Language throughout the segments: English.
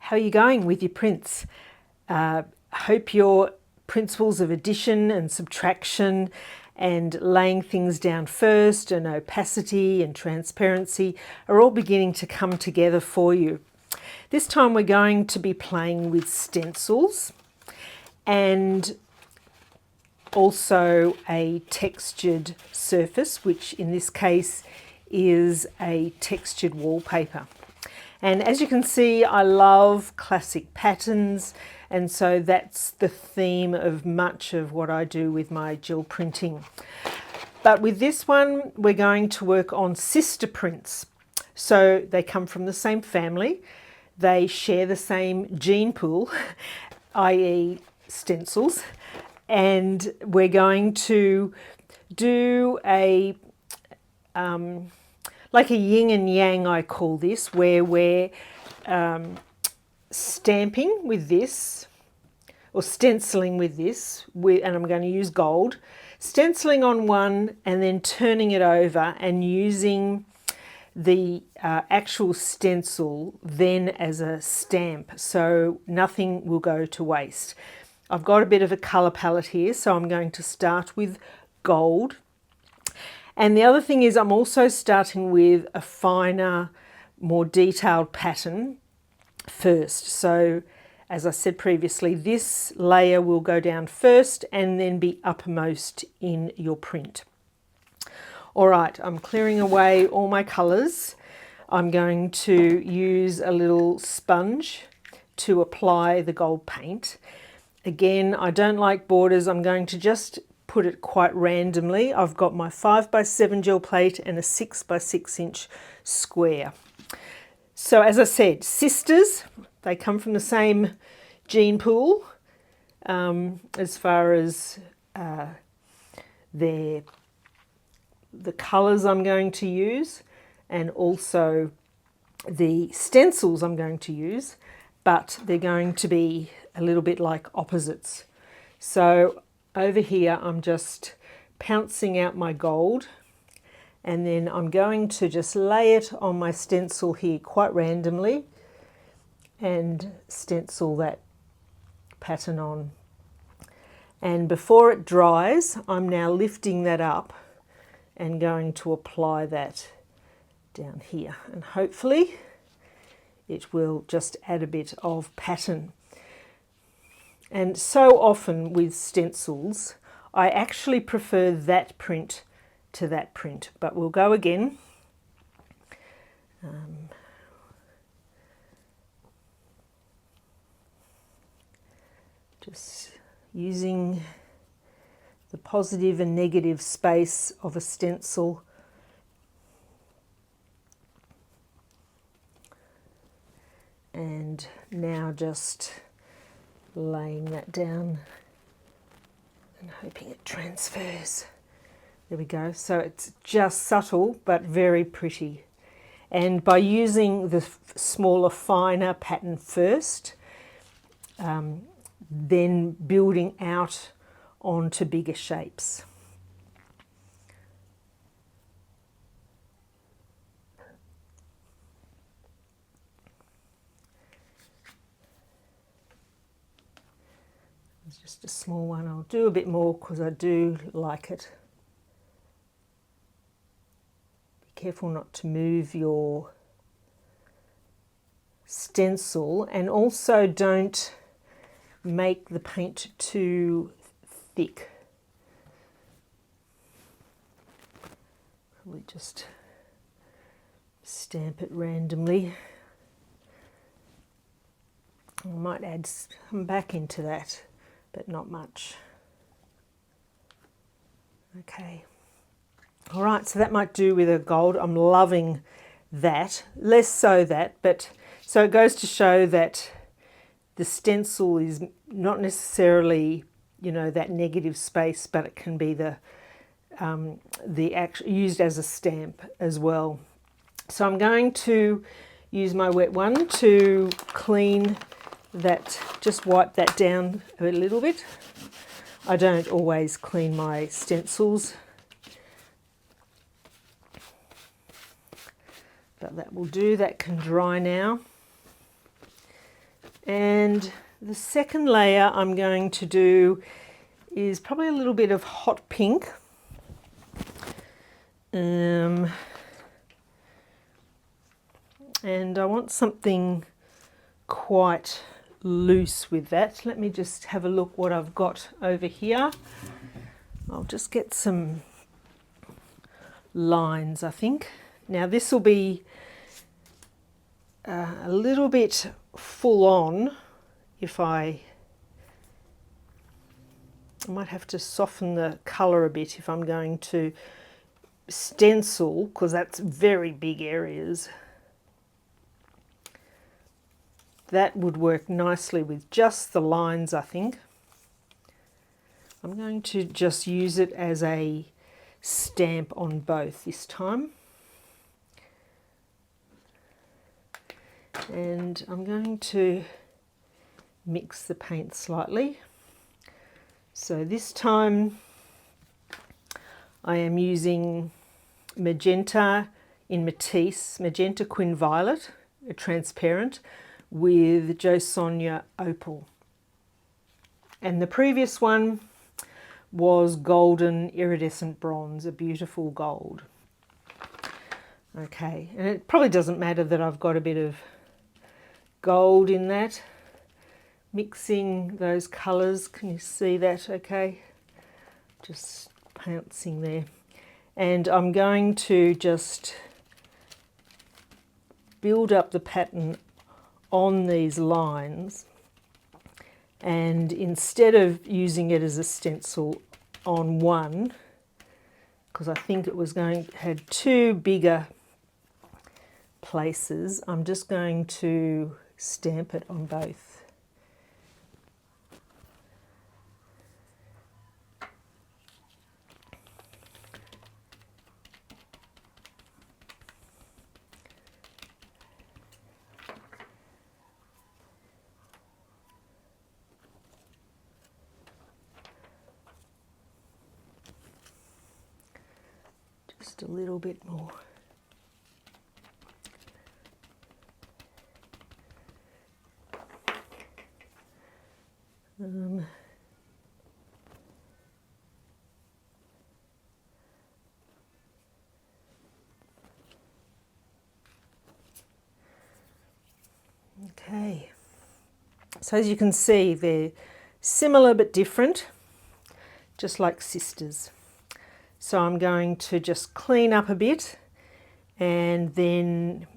How are you going with your prints? Hope your principles of addition and subtraction and laying things down first and opacity and transparency are all beginning to come together for you. This time we're going to be playing with stencils and also a textured surface, which in this case is a textured wallpaper. And as you can see, I love classic patterns, and so that's the theme of much of what I do with my gel printing. But with this one, we're going to work on sister prints. So they come from the same family, they share the same gene pool, i.e. stencils, and we're going to do a like a yin and yang, I call this, where we're stamping with this, or stenciling with this, and I'm going to use gold, stenciling on one and then turning it over and using the actual stencil then as a stamp, so nothing will go to waste. I've got a bit of a colour palette here, so I'm going to start with gold. And the other thing is I'm also starting with a finer, more detailed pattern first. So as I said previously, this layer will go down first and then be uppermost in your print. All right, I'm clearing away all my colours. I'm going to use a little sponge to apply the gold paint. Again, I don't like borders. I'm going to just put it quite randomly. I've got my 5x7 gel plate and a 6x6 inch square. So as I said, sisters, they come from the same gene pool as far as the colours I'm going to use and also the stencils I'm going to use, but they're going to be a little bit like opposites. So over here I'm just pouncing out my gold, and then I'm going to just lay it on my stencil here quite randomly and stencil that pattern on. And before it dries, I'm now lifting that up and going to apply that down here, and hopefully it will just add a bit of pattern. And so often with stencils, I actually prefer that print to that print, but we'll go again. Just using the positive and negative space of a stencil. And now just laying that down and hoping it transfers. There we go. So it's just subtle but very pretty. And by using the smaller, finer pattern first, then building out onto bigger shapes. It's just a small one. I'll do a bit more because I do like it. Be careful not to move your stencil, and also don't make the paint too thick. Probably just stamp it randomly. I might add some back into that, but not much. Okay. All right, so that might do with a gold. I'm loving that. Less so that, but so it goes to show that the stencil is not necessarily, you know, that negative space, but it can be the used as a stamp as well. So I'm going to use my wet one to clean that, just wipe that down a little bit. I don't always clean my stencils, but that will do. That can dry now. And the second layer I'm going to do is probably a little bit of hot pink. And I want something quite loose with that. Let me just have a look what I've got over here. I'll just get some lines, I think. Now this will be a little bit full on. If I might have to soften the colour a bit if I'm going to stencil, because that's very big areas. That would work nicely with just the lines, I think. I'm going to just use it as a stamp on both this time. And I'm going to mix the paint slightly. So this time I am using magenta in Matisse, magenta Quin Violet, a transparent, with Jo Sonja Opal. And the previous one was golden iridescent bronze, a beautiful gold. Okay, and it probably doesn't matter that I've got a bit of gold in that. Mixing those colours, can you see that okay? Just pouncing there. And I'm going to just build up the pattern on these lines, and instead of using it as a stencil on one, because I think it was going to have two bigger places, I'm just going to stamp it on both. Just a little bit more. Okay, so as you can see, they're similar but different, just like sisters. So I'm going to just clean up a bit and then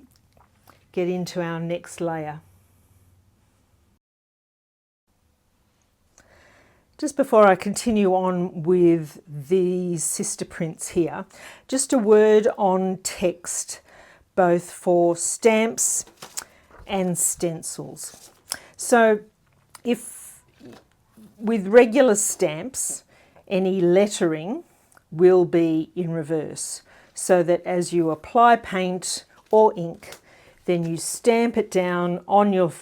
get into our next layer. Just before I continue on with these sister prints here, just a word on text, both for stamps and stencils. So if with regular stamps, any lettering will be in reverse, so that as you apply paint or ink, then you stamp it down on your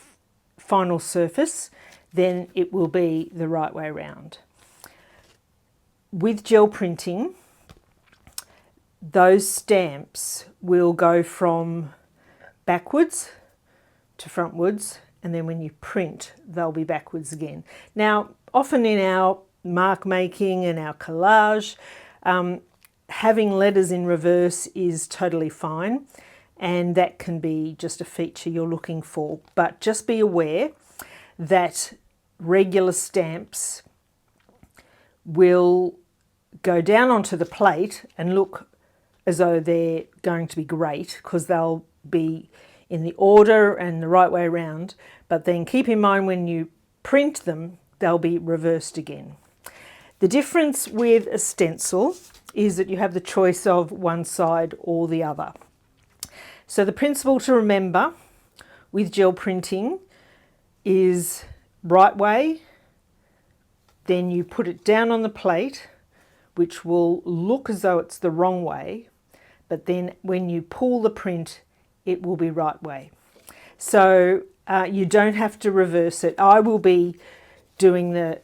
final surface, then it will be the right way around. With gel printing, those stamps will go from backwards to frontwards, and then when you print, they'll be backwards again. Now, often in our mark making and our collage, having letters in reverse is totally fine, and that can be just a feature you're looking for. But just be aware that regular stamps will go down onto the plate and look as though they're going to be great, because they'll be in the order and the right way around, but then keep in mind when you print them, they'll be reversed again. The difference with a stencil is that you have the choice of one side or the other. So the principle to remember with gel printing is right way, then you put it down on the plate, which will look as though it's the wrong way, but then when you pull the print, it will be right way. So you don't have to reverse it. I will be doing the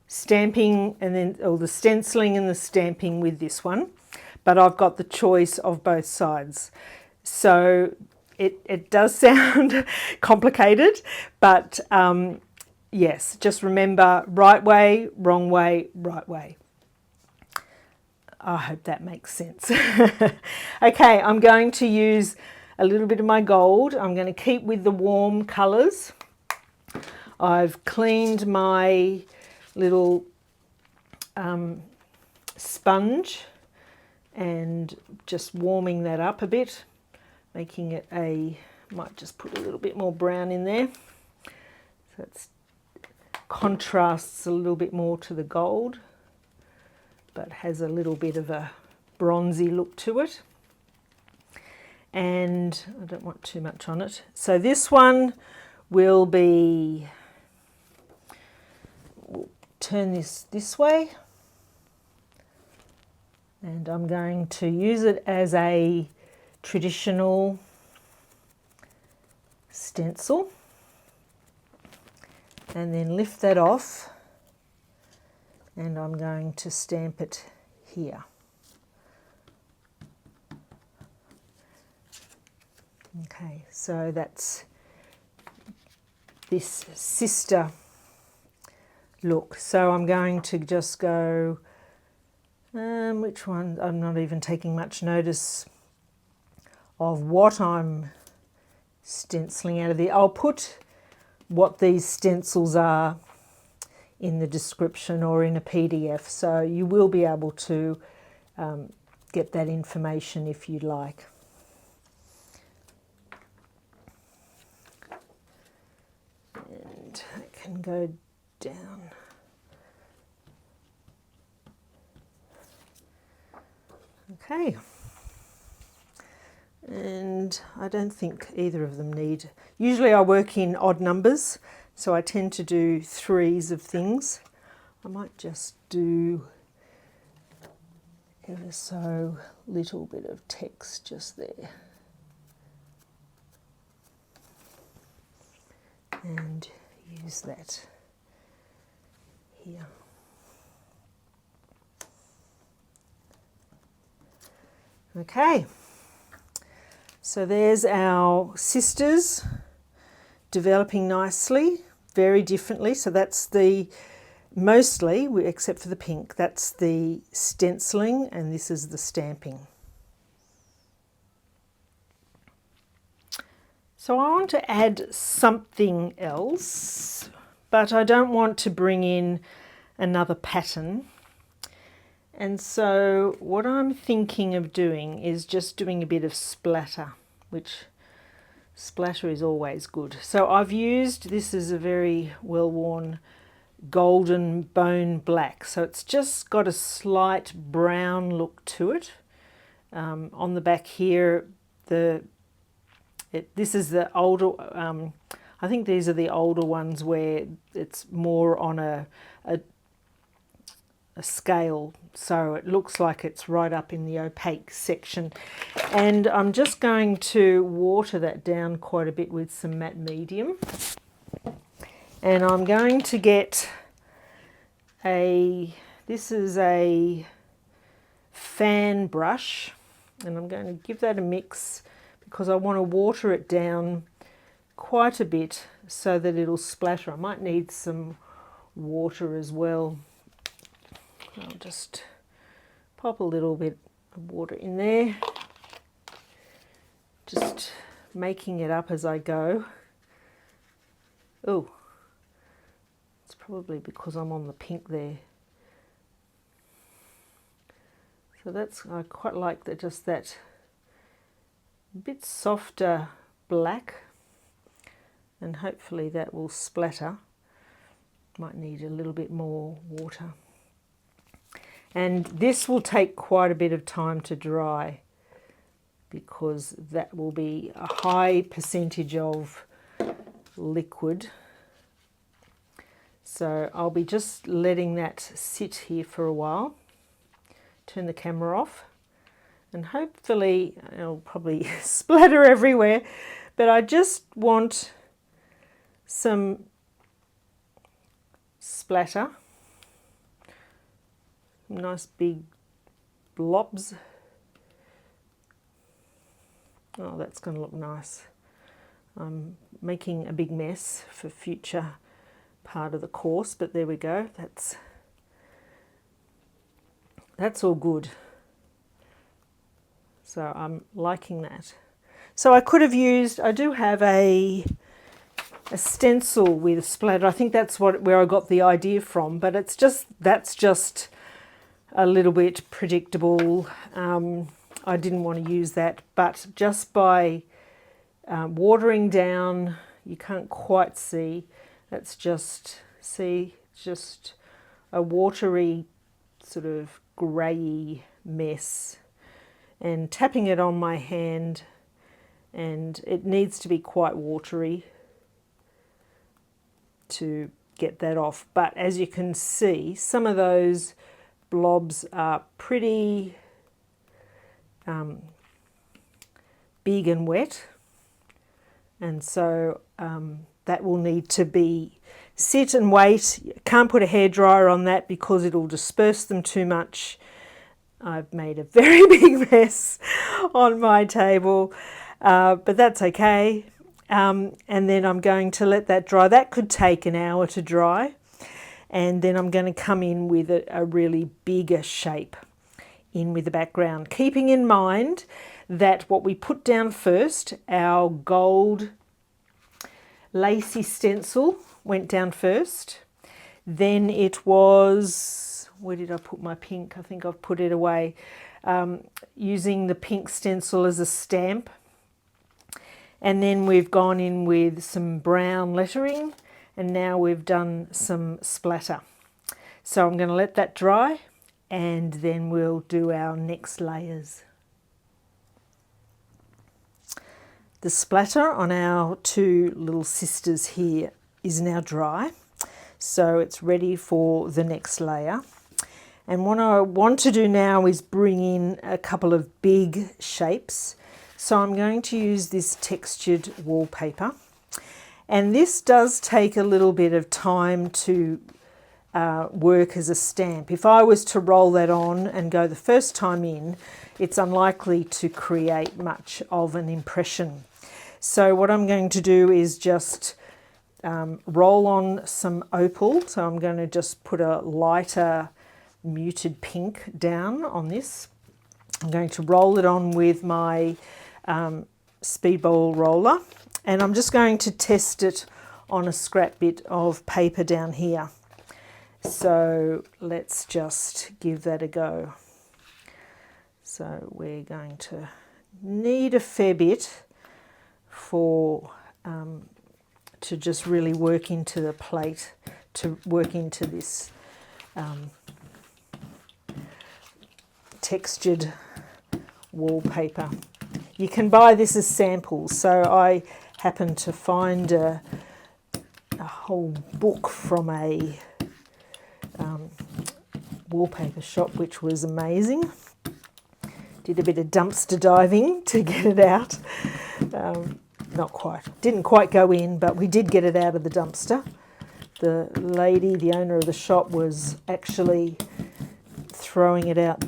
stamping and then, or the stenciling and the stamping with this one, but I've got the choice of both sides. So it does sound complicated, but yes, just remember right way, wrong way, right way. I hope that makes sense. Okay, I'm going to use a little bit of my gold. I'm going to keep with the warm colours. I've cleaned my little sponge and just warming that up a bit, making it might just put a little bit more brown in there. So it contrasts a little bit more to the gold, but has a little bit of a bronzy look to it. And I don't want too much on it. So this one will be, we'll turn this way, and I'm going to use it as a traditional stencil, and then lift that off, and I'm going to stamp it here. Okay, so that's this sister look. So I'm going to just go, which one? I'm not even taking much notice of what I'm stenciling out of there. I'll put what these stencils are in the description or in a PDF, so you will be able to get that information if you'd like. And it can go down. Okay. And I don't think either of them need, usually I work in odd numbers, so I tend to do 3s of things. I might just do ever so little bit of text just there. And use that here. Okay. So there's our sisters developing nicely, very differently. So that's the, mostly, except for the pink, that's the stenciling and this is the stamping. So I want to add something else, but I don't want to bring in another pattern. And so what I'm thinking of doing is just doing a bit of splatter, which splatter is always good. So I've used, this is a very well-worn golden bone black. So it's just got a slight brown look to it. On the back here, this is the older, I think these are the older ones where it's more on a scale, so it looks like it's right up in the opaque section. And I'm just going to water that down quite a bit with some matte medium. And I'm going to get this is a fan brush, and I'm going to give that a mix because I want to water it down quite a bit so that it'll splatter. I might need some water as well. I'll just pop a little bit of water in there, just making it up as I go. Oh, it's probably because I'm on the pink there. So that's, I quite like that, just that bit softer black, and hopefully that will splatter. Might need a little bit more water. And this will take quite a bit of time to dry because that will be a high percentage of liquid. So I'll be just letting that sit here for a while. Turn the camera off, and hopefully it'll probably splatter everywhere, but I just want some splatter. Nice big blobs. Oh, that's going to look nice. I'm making a big mess for future part of the course, but there we go. That's all good. So I'm liking that. So I could have used, I do have a stencil with splatter. I think that's where I got the idea from, but that's just a little bit predictable. I didn't want to use that, but just by watering down, you can't quite see, that's just a watery sort of grey mess, and tapping it on my hand, and it needs to be quite watery to get that off. But as you can see, some of those blobs are pretty big and wet, and so that will need to sit and wait. You can't put a hairdryer on that because it'll disperse them too much. I've made a very big mess on my table, but that's okay. And then I'm going to let that dry. That could take an hour to dry, and then I'm going to come in with a really bigger shape in with the background, keeping in mind that what we put down first, our gold lacy stencil went down first. Then it was, where did I put my pink? I think I've put it away. Using the pink stencil as a stamp. And then we've gone in with some brown lettering, and now we've done some splatter. So I'm going to let that dry, and then we'll do our next layers. The splatter on our two little sisters here is now dry, so it's ready for the next layer. And what I want to do now is bring in a couple of big shapes. So I'm going to use this textured wallpaper, and this does take a little bit of time to work as a stamp. If I was to roll that on and go the first time in, it's unlikely to create much of an impression. So what I'm going to do is just roll on some opal. So I'm going to just put a lighter muted pink down on this. I'm going to roll it on with my speedball roller, and I'm just going to test it on a scrap bit of paper down here. So let's just give that a go. So we're going to need a fair bit for to just really work into the plate, to work into this textured wallpaper. You can buy this as samples. So I happened to find a whole book from a wallpaper shop, which was amazing. Did a bit of dumpster diving to get it out. Not quite, didn't quite go in, but we did get it out of the dumpster. The lady, the owner of the shop, was actually throwing it out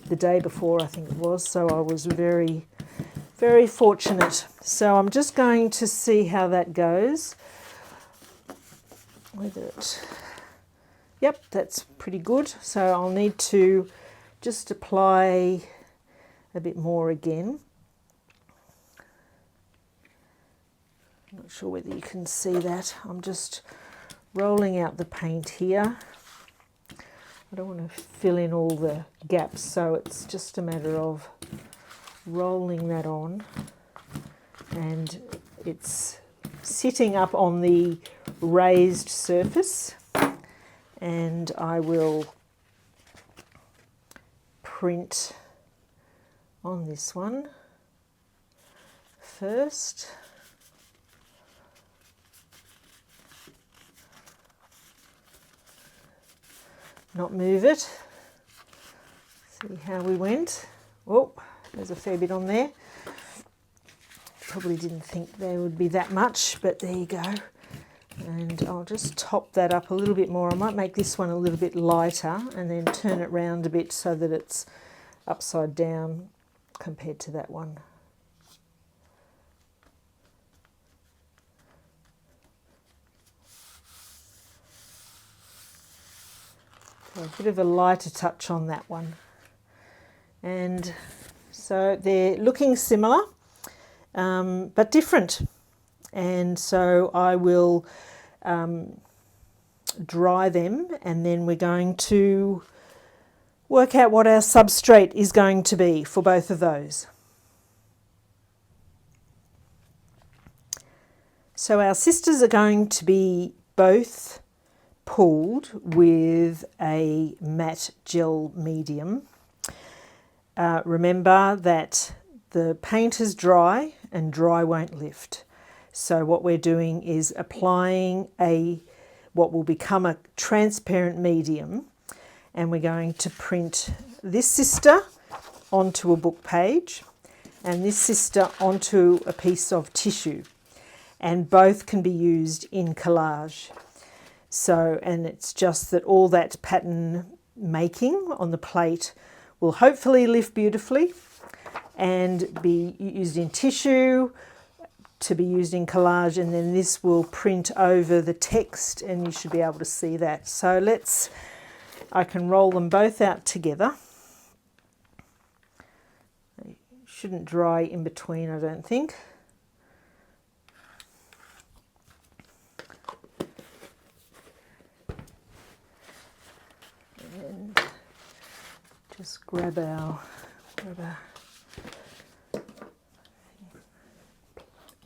the day before, I think it was, so I was very, very fortunate. So I'm just going to see how that goes with it. Yep, that's pretty good. So I'll need to just apply a bit more again. Not sure whether you can see that. I'm just rolling out the paint here. I don't want to fill in all the gaps, so it's just a matter of rolling that on, and it's sitting up on the raised surface, and I will print on this one first. Not move it. See how we went. Oh, there's a fair bit on there. Probably didn't think there would be that much, but there you go. And I'll just top that up a little bit more. I might make this one a little bit lighter and then turn it round a bit so that it's upside down compared to that one. So a bit of a lighter touch on that one. And so they're looking similar, but different. And so I will dry them, and then we're going to work out what our substrate is going to be for both of those. So our sisters are going to be both pulled with a matte gel medium. Remember that the paint is dry and dry won't lift. So what we're doing is applying what will become a transparent medium, and we're going to print this sister onto a book page and this sister onto a piece of tissue, and both can be used in collage. So, and it's just that all that pattern making on the plate will hopefully lift beautifully and be used in tissue, to be used in collage, and then this will print over the text and you should be able to see that. So I can roll them both out together. They shouldn't dry in between, I don't think. And just grab our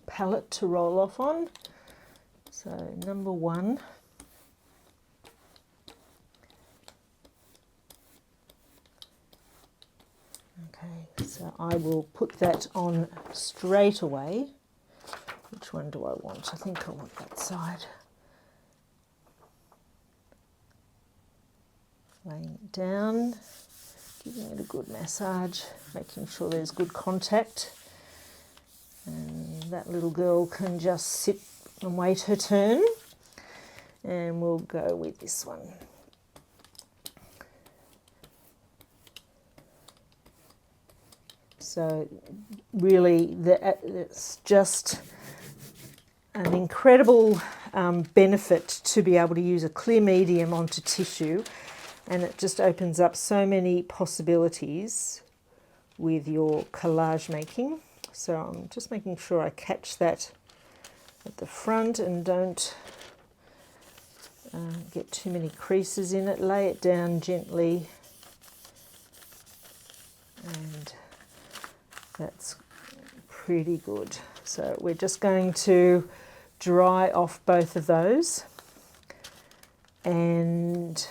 palette to roll off on. So number one. Okay, so I will put that on straight away. Which one do I want? I think I want that side. Laying it down, giving it a good massage, making sure there's good contact. And that little girl can just sit and wait her turn. And we'll go with this one. So really, it's just an incredible benefit to be able to use a clear medium onto tissue, and it just opens up so many possibilities with your collage making. So I'm just making sure I catch that at the front and don't get too many creases in it. Lay it down gently, and that's pretty good. So we're just going to dry off both of those and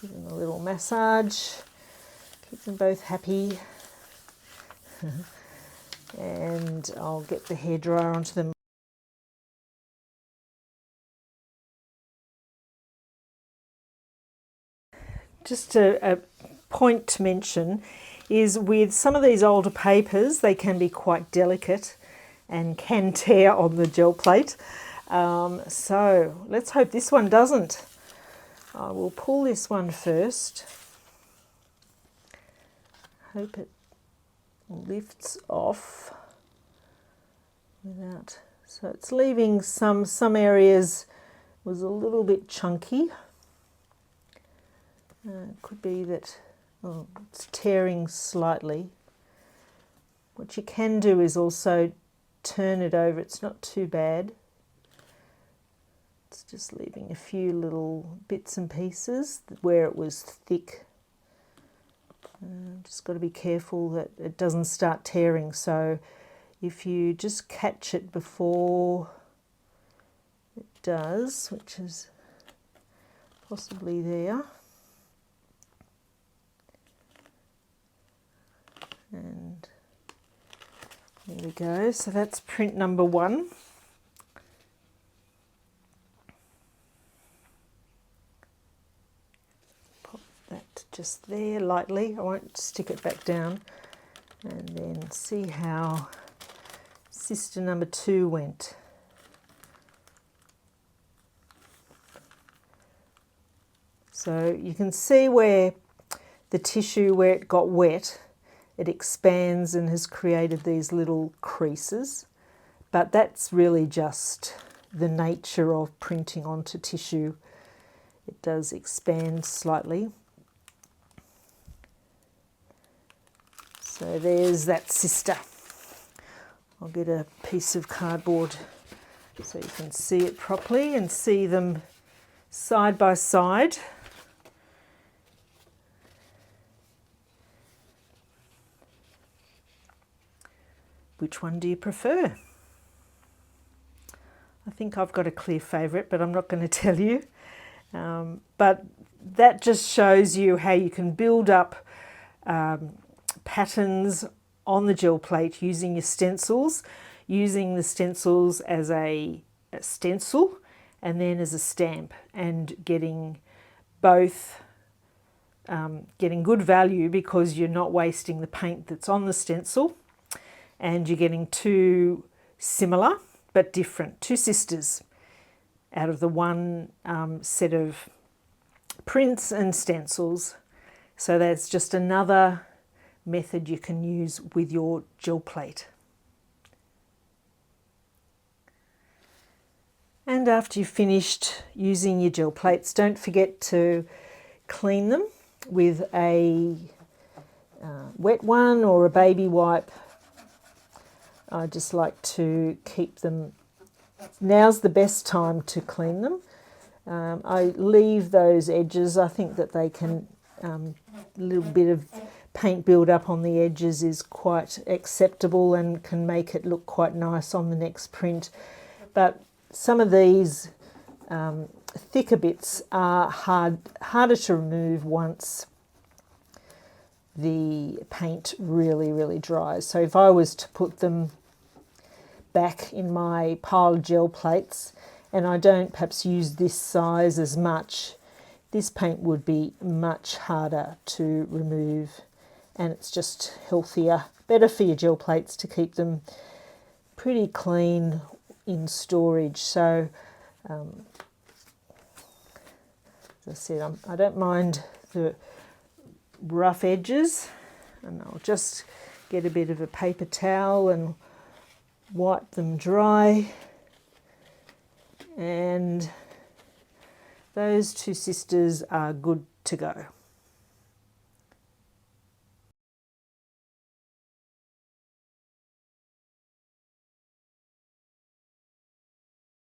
give them a little massage, keep them both happy. And I'll get the hairdryer onto them. Just a point to mention is with some of these older papers, they can be quite delicate and can tear on the gel plate. So let's hope this one doesn't. I will pull this one first. Hope it lifts off without, so it's leaving some areas was a little bit chunky. It could be that it's tearing slightly. What you can do is also turn it over. It's not too bad. It's just leaving a few little bits and pieces where it was thick. Just got to be careful that it doesn't start tearing. So if you just catch it before it does, which is possibly there, and there we go. So that's print number one. Pop that just there lightly. I won't stick it back down. And then see how sister number two went. So you can see where the tissue, where it got wet, it expands and has created these little creases, but that's really just the nature of printing onto tissue. it does expand slightly. So there's that sister. I'll get a piece of cardboard so you can see it properly and see them side by side. Which one do you prefer? I think I've got a clear favourite, but I'm not going to tell you. But that just shows you how you can build up patterns on the gel plate using your stencils, using the stencils as a stencil and then as a stamp, and getting both, getting good value because you're not wasting the paint that's on the stencil, and you're getting two similar but different, two sisters out of the one set of prints and stencils. So that's just another method you can use with your gel plate. And after you've finished using your gel plates, don't forget to clean them with a wet one or a baby wipe. I just like to keep them, now's the best time to clean them. I leave those edges. I think that they can, a little bit of paint build up on the edges is quite acceptable and can make it look quite nice on the next print. But some of these thicker bits are harder to remove once the paint really dries. So if I was to put them back in my pile of gel plates, and I don't perhaps use this size as much, this paint would be much harder to remove, and it's just healthier, better for your gel plates to keep them pretty clean in storage. So as I said, I don't mind the rough edges, and I'll just get a bit of a paper towel and wipe them dry, and those two sisters are good to go.